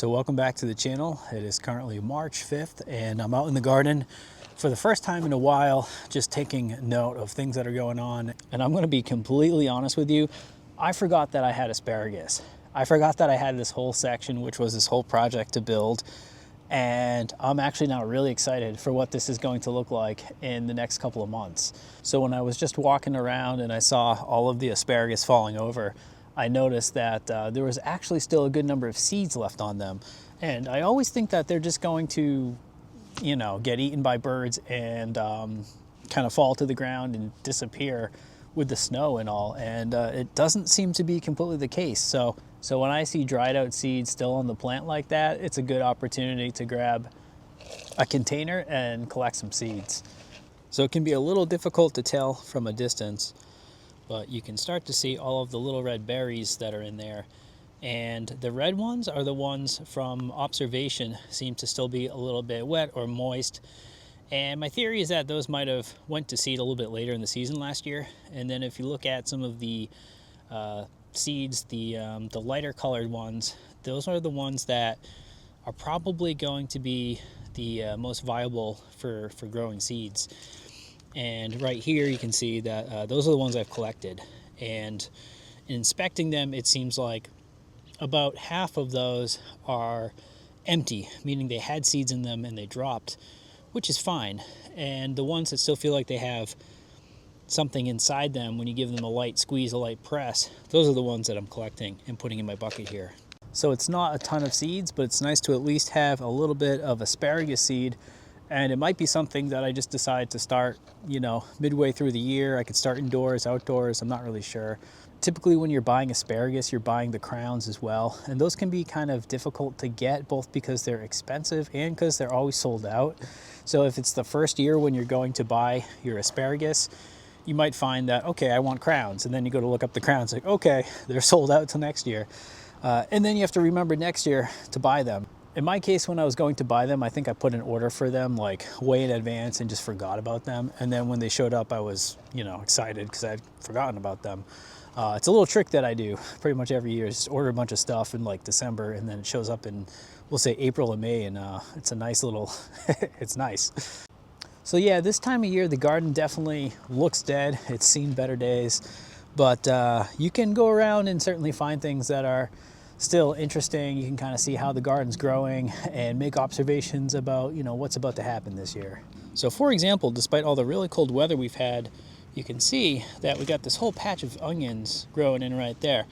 So welcome back to the channel. It is currently March 5th and I'm out in the garden for the first time in a while, just taking note of things that are going on. And I'm going to be completely honest with you. I forgot that I had asparagus. I forgot that I had this whole section, which was this whole project to build. And I'm actually now really excited for what this is going to look like in the next couple of months. So when I was just walking around and I saw all of the asparagus falling over, I noticed that there was actually still a good number of seeds left on them. And I always think that they're just going to, you know, get eaten by birds and kind of fall to the ground and disappear with the snow and all. And it doesn't seem to be completely the case. So when I see dried out seeds still on the plant like that, it's a good opportunity to grab a container and collect some seeds. So it can be a little difficult to tell from a distance, but you can start to see all of the little red berries that are in there. And the red ones are the ones from observation, seem to still be a little bit wet or moist. And my theory is that those might have went to seed a little bit later in the season last year. And then if you look at some of the seeds, the lighter colored ones, those are the ones that are probably going to be the most viable for growing seeds. And right here you can see that those are the ones I've collected, and in inspecting them it seems like about half of those are empty, meaning they had seeds in them and they dropped, which is fine. And the ones that still feel like they have something inside them, when you give them a light squeeze, a light press, those are the ones that I'm collecting and putting in my bucket here. So it's not a ton of seeds, but it's nice to at least have a little bit of asparagus seed. And it might be something that I just decide to start, you know, midway through the year. I could start indoors, outdoors, I'm not really sure. Typically when you're buying asparagus, you're buying the crowns as well. And those can be kind of difficult to get, both because they're expensive and because they're always sold out. So if it's the first year when you're going to buy your asparagus, you might find that, okay, I want crowns. And then you go to look up the crowns, like, okay, they're sold out till next year. And then you have to remember next year to buy them. In my case, when I was going to buy them, I think I put an order for them like way in advance and just forgot about them. And then when they showed up, I was, you know, excited because I'd forgotten about them. It's a little trick that I do pretty much every year, is just order a bunch of stuff in like December, and then it shows up in, we'll say, April or May, and it's a nice little, it's nice. So yeah, this time of year, the garden definitely looks dead. It's seen better days, but you can go around and certainly find things that are still interesting. You can kind of see how the garden's growing and make observations about, you know, what's about to happen this year. So for example, despite all the really cold weather we've had, you can see that we got this whole patch of onions growing in right there,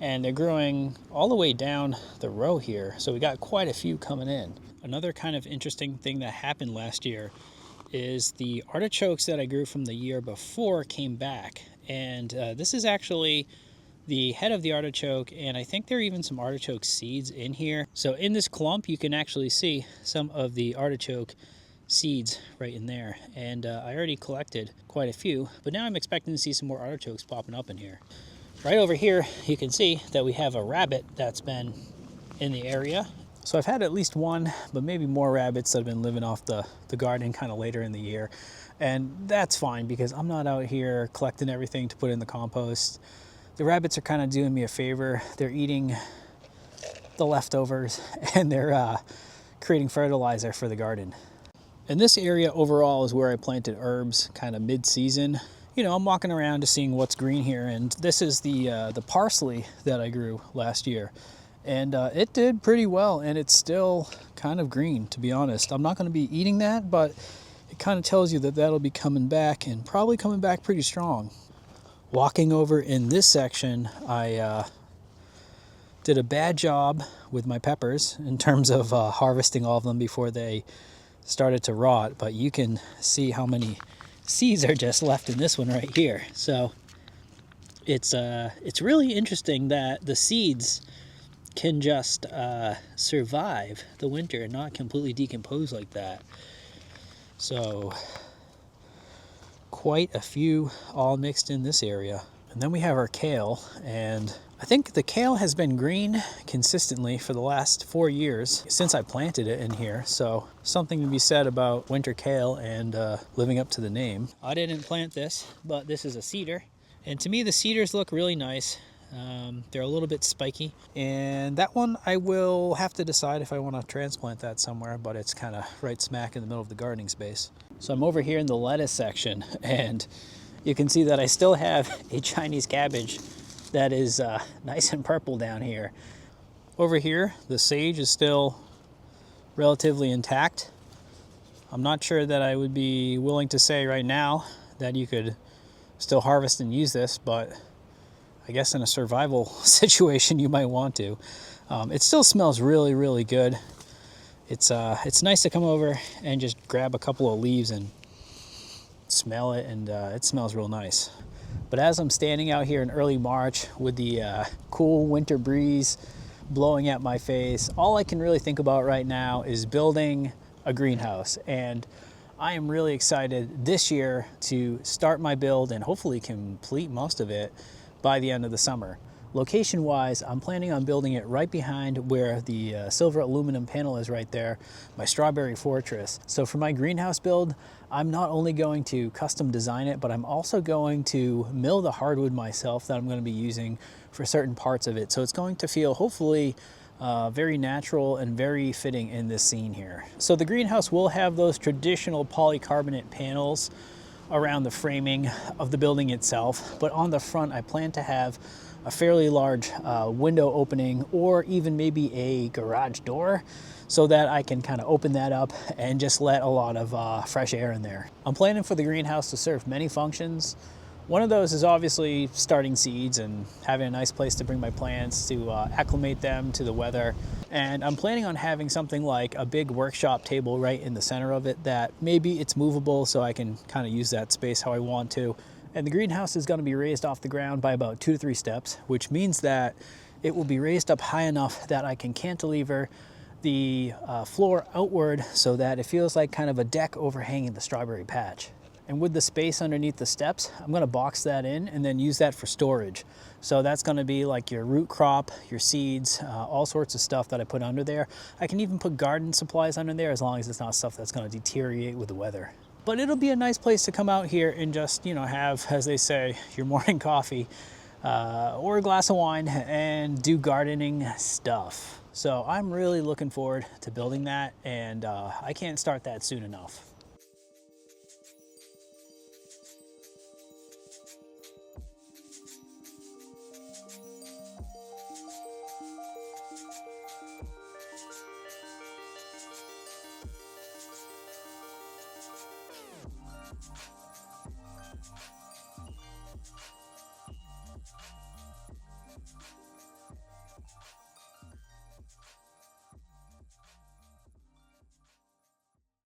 and they're growing all the way down the row here. So we got quite a few coming in. Another kind of interesting thing that happened last year is the artichokes that I grew from the year before came back. And this is actually the head of the artichoke, and I think there are even some artichoke seeds in here. So in this clump, you can actually see some of the artichoke seeds right in there. And I already collected quite a few, but now I'm expecting to see some more artichokes popping up in here. Right over here, you can see that we have a rabbit that's been in the area. So I've had at least one, but maybe more rabbits that have been living off the garden kind of later in the year. And that's fine because I'm not out here collecting everything to put in the compost. The rabbits are kind of doing me a favor. They're eating the leftovers and they're creating fertilizer for the garden. And this area overall is where I planted herbs kind of mid-season. You know, I'm walking around just seeing what's green here, and this is the parsley that I grew last year. And it did pretty well, and it's still kind of green, to be honest. I'm not going to be eating that, but it kind of tells you that that'll be coming back, and probably coming back pretty strong. Walking over in this section, I did a bad job with my peppers in terms of harvesting all of them before they started to rot, but you can see how many seeds are just left in this one right here. So it's really interesting that the seeds can just survive the winter and not completely decompose like that. So quite a few all mixed in this area. And then we have our kale, and I think the kale has been green consistently for the last 4 years since I planted it in here. So something to be said about winter kale and living up to the name. I didn't plant this, but this is a cedar. And to me, the cedars look really nice. They're a little bit spiky, and that one I will have to decide if I want to transplant that somewhere, but it's kind of right smack in the middle of the gardening space. So I'm over here in the lettuce section, and you can see that I still have a Chinese cabbage that is nice and purple down here. Over here, the sage is still relatively intact. I'm not sure that I would be willing to say right now that you could still harvest and use this, but I guess in a survival situation you might want to. It still smells really, really good. It's nice to come over and just grab a couple of leaves and smell it, and it smells real nice. But as I'm standing out here in early March with the cool winter breeze blowing at my face, all I can really think about right now is building a greenhouse. And I am really excited this year to start my build and hopefully complete most of it by the end of the summer. Location wise, I'm planning on building it right behind where the silver aluminum panel is right there, my strawberry fortress. So for my greenhouse build, I'm not only going to custom design it, but I'm also going to mill the hardwood myself that I'm going to be using for certain parts of it. So it's going to feel hopefully very natural and very fitting in this scene here. So the greenhouse will have those traditional polycarbonate panels around the framing of the building itself, but on the front I plan to have a fairly large window opening, or even maybe a garage door, so that I can kind of open that up and just let a lot of fresh air in there. I'm planning for the greenhouse to serve many functions. One of those is obviously starting seeds and having a nice place to bring my plants to acclimate them to the weather. And I'm planning on having something like a big workshop table right in the center of it that maybe it's movable so I can kind of use that space how I want to. And the greenhouse is going to be raised off the ground by about 2 to 3 steps, which means that it will be raised up high enough that I can cantilever the floor outward so that it feels like kind of a deck overhanging the strawberry patch. And with the space underneath the steps, I'm going to box that in and then use that for storage. So that's going to be like your root crop, your seeds, all sorts of stuff that I put under there. I can even put garden supplies under there as long as it's not stuff that's going to deteriorate with the weather. But it'll be a nice place to come out here and just, you know, have, as they say, your morning coffee or a glass of wine and do gardening stuff. So I'm really looking forward to building that, and I can't start that soon enough.